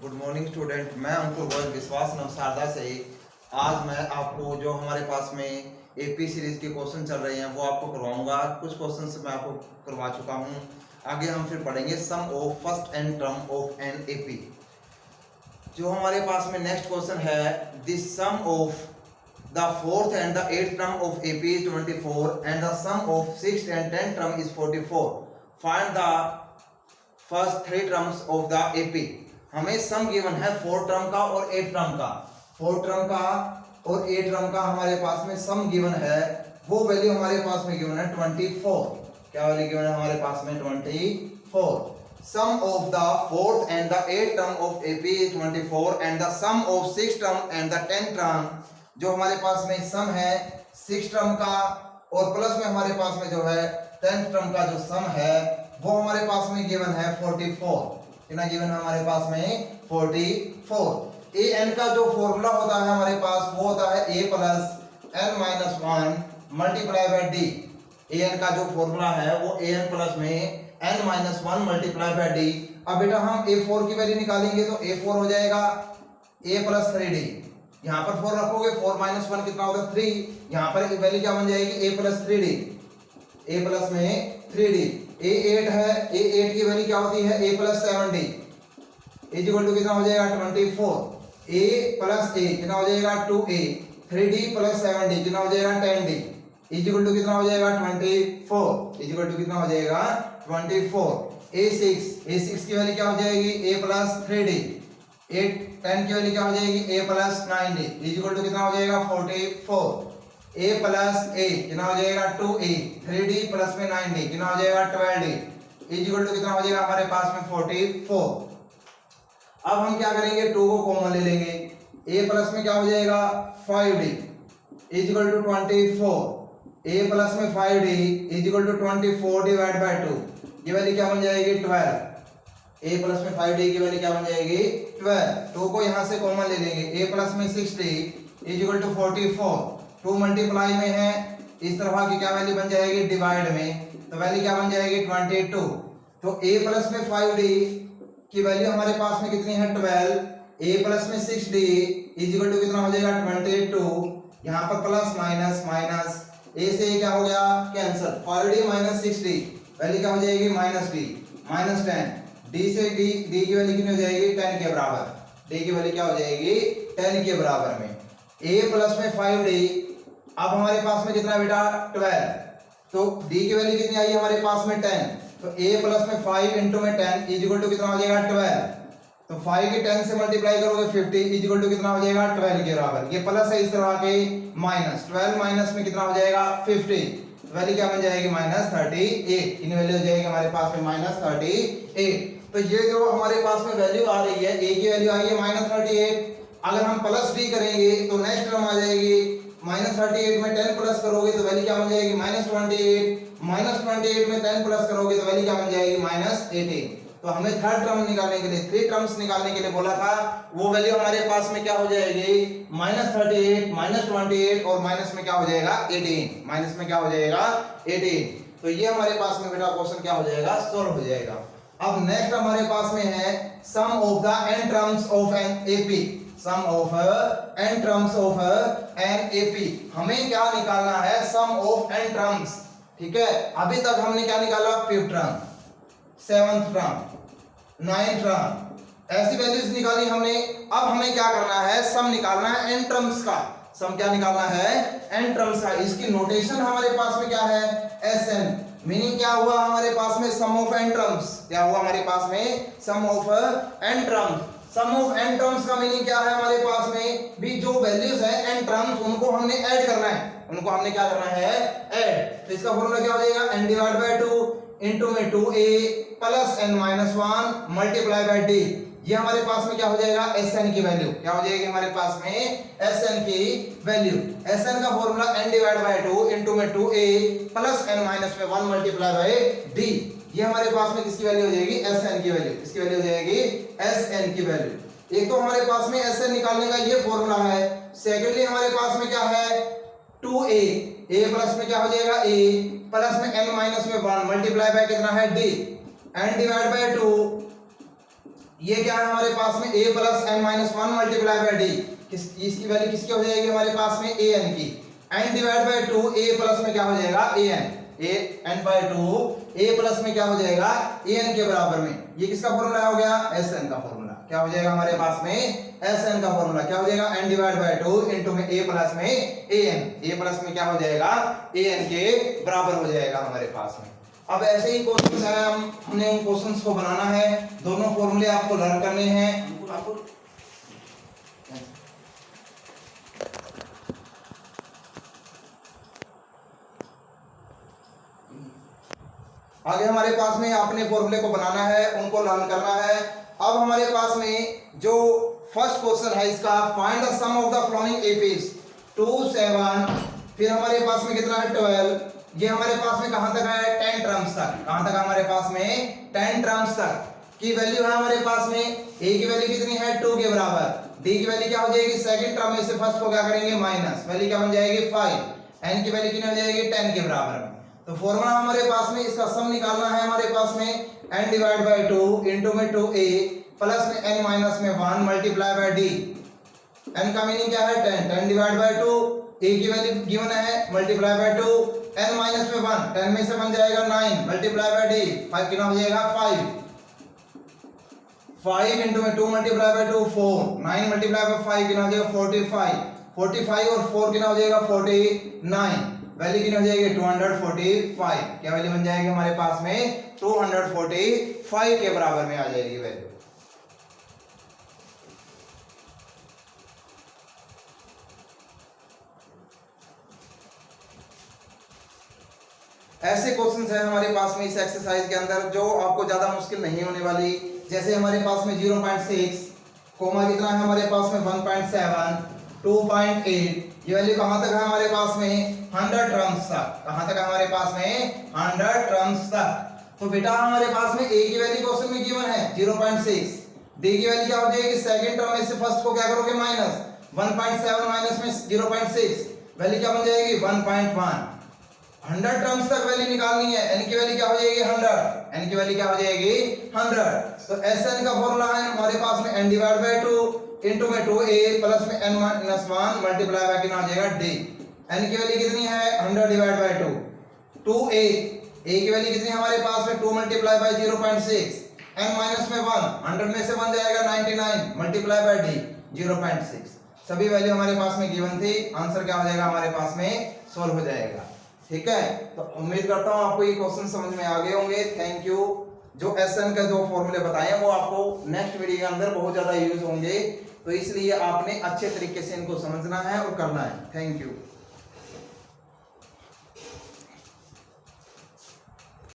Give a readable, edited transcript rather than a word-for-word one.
Good morning student, मैं अंकुर गोयल विश्वास नवसारदा से। आज मैं आपको जो हमारे पास में एपी सीरीज के क्वेश्चन चल रहे हैं वो आपको करवाऊंगा। कुछ क्वेश्चन मैं आपको करवा चुका हूं। आगे हम फिर पढ़ेंगे sum of first n term of an AP. जो हमारे पास में नेक्स्ट क्वेश्चन है, the sum of the fourth and the eighth term of AP is 24 and the sum of sixth and tenth term is 44। Find the first three terms of the AP. हमें sum given है 4 term का और 8 term का। 4 term का और 8 term का हमारे पास में सम गिवन है। वो वैल्यू हमारे पास में गिवन है 24। क्या वैल्यू गिवन है हमारे पास में? 24। Sum of the fourth and the 8th term of AP is 24 and the sum of 6th term and the 10th term. जो हमारे पास में सम है 6 टर्म का और प्लस में हमारे पास में जो है 10th टर्म का जो सम है वो हमारे पास में गिवन है 44। कितना गिवन है हमारे पास में? 44। ए एन का जो फॉर्मूला होता है हमारे पास वो होता है A plus n minus 1 multiply by D. A n का जो फॉर्मूला है वो ए एन प्लस में n minus 1 multiply by D. अब बेटा हम ए 4 की वैल्यू निकालेंगे तो ए 4 हो जाएगा ए प्लस 3डी। यहाँ पर 4 रखोगे, 4 माइनस 1 कितना होगा? 3। यहाँ पर वैल्यू क्या बन जाएगी? ए प्लस 3डी। ए प्लस में 3डी। ए 8 है, ए 8 की वैल्यू क्या होती है? A plus 7डी is equal to कितना हो जाएगा? 24। ए प्लस ए कितना हो जाएगा? 2a। 3d प्लस 7d कितना हो जाएगा? 10d इज इक्वल टू कितना हो जाएगा? 24 इज इक्वल टू कितना हो जाएगा? 24। a6 की वैल्यू क्या हो जाएगी? a plus 3d। 10 की वैल्यू क्या हो जाएगी? a plus 9d is equal to कितना हो जाएगा? 44। a प्लस a कितना हो जाएगा? 2a। 3d प्लस में 9d कितना हो जाएगा? 12d इज इक्वल टू कितना हो जाएगा हमारे पास में? 44। अब हम क्या करेंगे? 2 को कॉमन ले लेंगे। a प्लस में क्या हो जाएगा? 5d is equal to 24। a plus में 5d is equal to 24 divide by 2। ये वैल्यू क्या बन जाएगी? 12। a प्लस में 5d की वैल्यू क्या बन जाएगी? 12। 2 को यहाँ से कॉमन ले लेंगे। a प्लस में 6d is equal to 44। 2 multiply में है, इस तरह की क्या वैल्यू बन जाएगी? डिवाइड में, तो वैल्यू क्या बन जाएगी? 22। तो a प्लस में 5d की वैल्यू हमारे पास में कितनी है? 12। a प्लस में 6d इज इक्वल टू कितना हो जाएगा? 22। यहाँ पर प्लस माइनस माइनस, a से क्या हो गया? Cancel. 5d minus 6d value क्या हो जाएगी? Minus d minus 10। d से d की वैल्यू कितनी हो जाएगी? 10 के बराबर। d की वैल्यू क्या हो जाएगी? 10 के बराबर में। a प्लस में 5d, अब हमारे पास में कितना बेटा? 12। तो d की वैल्यू कितनी आई हमारे पास में? 10। तो a प्लस में 5 इंटू में 10 इज इक्वल टू कितना हो जाएगा? 12। तो 5 के 10 से मल्टीप्लाई करोगे 50 इज इक्वल टू कितना हो जाएगा? 12 के बराबर। ये प्लस है इस तरह के, माइनस 12 माइनस में कितना हो जाएगा? 50। वैल्यू क्या बन जाएगी? माइनस 38। इन वैल्यू हो जाएगी हमारे पास में माइनस 38। तो ये जो हमारे पास में वैल्यू आ रही है, a की वैल्यू आई है माइनस 38। अगर हम प्लस d करेंगे तो नेक्स्ट टर्म आ जाएगी माइनस 38 में 10 प्लस करोगे तो वैल्यू क्या बन जाएगी? माइनस 28। माइनस 28 में 10 प्लस करोगे तो वैल्यू क्या बन जाएगी? माइनस 18। तो हमें थर्ड टर्म निकालने के लिए, 3 टर्म्स निकालने के लिए बोला था, वो वैल्यू हमारे पास में क्या हो जाएगी? माइनस 38, माइनस 28 और माइनस में क्या हो जाएगा? 18। माइनस में क्या हो जाएगा? 18। तो ये हमारे पास में बेटा क्वेश्चन क्या हो जाएगा? सॉल्व हो जाएगा। अब नेक्स्ट हमारे पास में है sum of the n terms of an AP. Sum of n terms of an AP. हमें क्या निकालना है? Sum of n terms. ठीक है, अभी तक हमने क्या निकाला? 5th term, 7th term, 9th term, ऐसी वैल्यूज निकाली हमने। अब हमें क्या करना है? सम निकालना है n टर्म्स का। सम क्या निकालना है? n टर्म्स का। इसकी नोटेशन हमारे पास में क्या है? Sn। मीनिंग क्या हुआ हमारे पास में? Sum of n terms. क्या हुआ हमारे पास में? Sum of n terms. Sum of n terms का मीनिंग क्या है हमारे पास में? भी जो वैल्यूज है n टर्म्स उनको हमने ऐड करना है। उनको हमने क्या करना है? ऐड। तो इसका फॉर्मूला क्या हो जाएगा? n डिवाइड बाय 2 इनटू में 2a plus n minus 1 multiply bye d। ये हमारे पास में क्या हो जाएगा? Sn की वैल्यू क्या हो जाएगी हमारे पास में? Sn की वैल्यू। Sn का formula n divide by 2 into में 2a प्लस n माइनस में 1 मल्टीप्लाई बाय d। ये हमारे पास में किसकी वैल्यू हो जाएगी? Sn की वैल्यू। किसकी वैल्यू हो जाएगी? Sn की वैल्यू। एक तो हमारे पास में Sn निकालने का ये फॉर्मूला है। सेकेंडली हमारे पास में क्या है? 2a। a प्लस में क्या हो जाएगा? a प्लस में n माइनस में 1 मल्टीप्लाई बाय कितना है? d। n डिवाइड बाय 2 ये क्या है हमारे पास में a plus n minus one multiply by D, इसकी वैल्यू किसकी हो जाएगी हमारे पास में a n की, n divide by 2 a plus में क्या हो जाएगा a n by 2 a plus में क्या हो जाएगा a n के बराबर में, ये किसका फॉर्मूला हो गया एस एन का फॉर्मूला, क्या हो जाएगा हमारे पास में एस एन का फॉर्मूला, क्या हो जाएगा n डिवाइड बाई 2 इनटू में a प्लस में a प्लस में क्या हो जाएगा a n के बराबर हो जाएगा हमारे पास में। अब ऐसे ही क्वेश्चंस है, हमने उन क्वेश्चंस को बनाना है, दोनों फॉर्मूले आपको लर्न करने हैं। आगे हमारे पास में अपने फॉर्मूले को बनाना है, उनको लर्न करना है। अब हमारे पास में जो फर्स्ट क्वेश्चन है इसका, find the sum of the following APs 2 7, फिर हमारे पास में कितना है 12, ये हमारे पास में कहां तक है 10 टर्म्स तक, कहां तक हमारे पास में 10 टर्म्स तक की वैल्यू है हमारे पास में। a की वैल्यू कितनी है 2 के बराबर, d की वैल्यू क्या हो जाएगी सेकंड टर्म में से फर्स्ट को क्या करेंगे माइनस, वैल्यू क्या बन जाएगी 5, n की वैल्यू कितनी हो जाएगी 10 के बराबर में। तो फॉर्मूला हमारे पास में इसका सम निकालना है हमारे पास में n डिवाइड बाय 2 इनटू में 2a प्लस में n माइनस में 1 मल्टीप्लाई बाय d, n का मीनिंग क्या है 10, 10 डिवाइड बाय 2, a की वैल्यू गिवन है मल्टीप्लाई बाय 2, n माइनस में 1, 10 में से बन जाएगा 9 मल्टीप्लाई बाय d, 5 कितना हो जाएगा 5 इनटू में 2 मल्टीप्लाई बाय 2 4, 9 मल्टीप्लाई बाय 5 कितना हो जाएगा 45, 45 और 4 कितना हो जाएगा 49, वैल्यू कितनी हो जाएगी 245, क्या वैल्यू बन जाएगी हमारे पास में 245 के बराबर में आ जाएगी वैल्यू। ऐसे क्वेश्चंस है हमारे पास में इस एक्सरसाइज के अंदर जो आपको ज्यादा मुश्किल नहीं होने वाली, जैसे हमारे पास में 0.6 कोमा कितना है हमारे पास में 1.7 2.8, ये वैल्यू कहां तक है हमारे पास में 100 टर्म्स तक, कहां तक है हमारे पास में 100 टर्म्स तक। तो बेटा हमारे पास में a की वैल्यू क्वेश्चन में गिवन है 0.6, d की वैल्यू क्या हो जाएगी सेकंड टर्म में से फर्स्ट को क्या करोगे माइनस, 1.7 माइनस में 0.6 वैल्यू क्या बन जाएगी 1.1, 100 टर्म्स तक वैल्यू निकालनी है, n की वैल्यू क्या हो जाएगी 100, n की वैल्यू क्या हो जाएगी 100। तो Sn का फॉर्मूला है हमारे पास में n डिवाइड बाय 2 इनटू में 2a प्लस में n माइनस 1 मल्टीप्लाई बाय कितना हो जाएगा d, n की वैल्यू कितनी है 100 डिवाइड बाय 2, 2a, a की वैल्यू कितनी है हमारे पास में 2 मल्टीप्लाई बाय 0.6, n माइनस में 1, 100 में से बन जाएगा 99 मल्टीप्लाई बाय d 0.6, सभी वैल्यू हमारे पास में गिवन थी, आंसर क्या हो जाएगा हमारे पास में सॉल्व हो जाएगा। ठीक है, तो उम्मीद करता हूं आपको ये क्वेश्चन समझ में आ गए होंगे। Thank you. जो एसएन का जो फॉर्मूले बताए हैं वो आपको नेक्स्ट वीडियो के अंदर बहुत ज्यादा यूज होंगे, तो इसलिए आपने अच्छे तरीके से इनको समझना है और करना है। Thank you.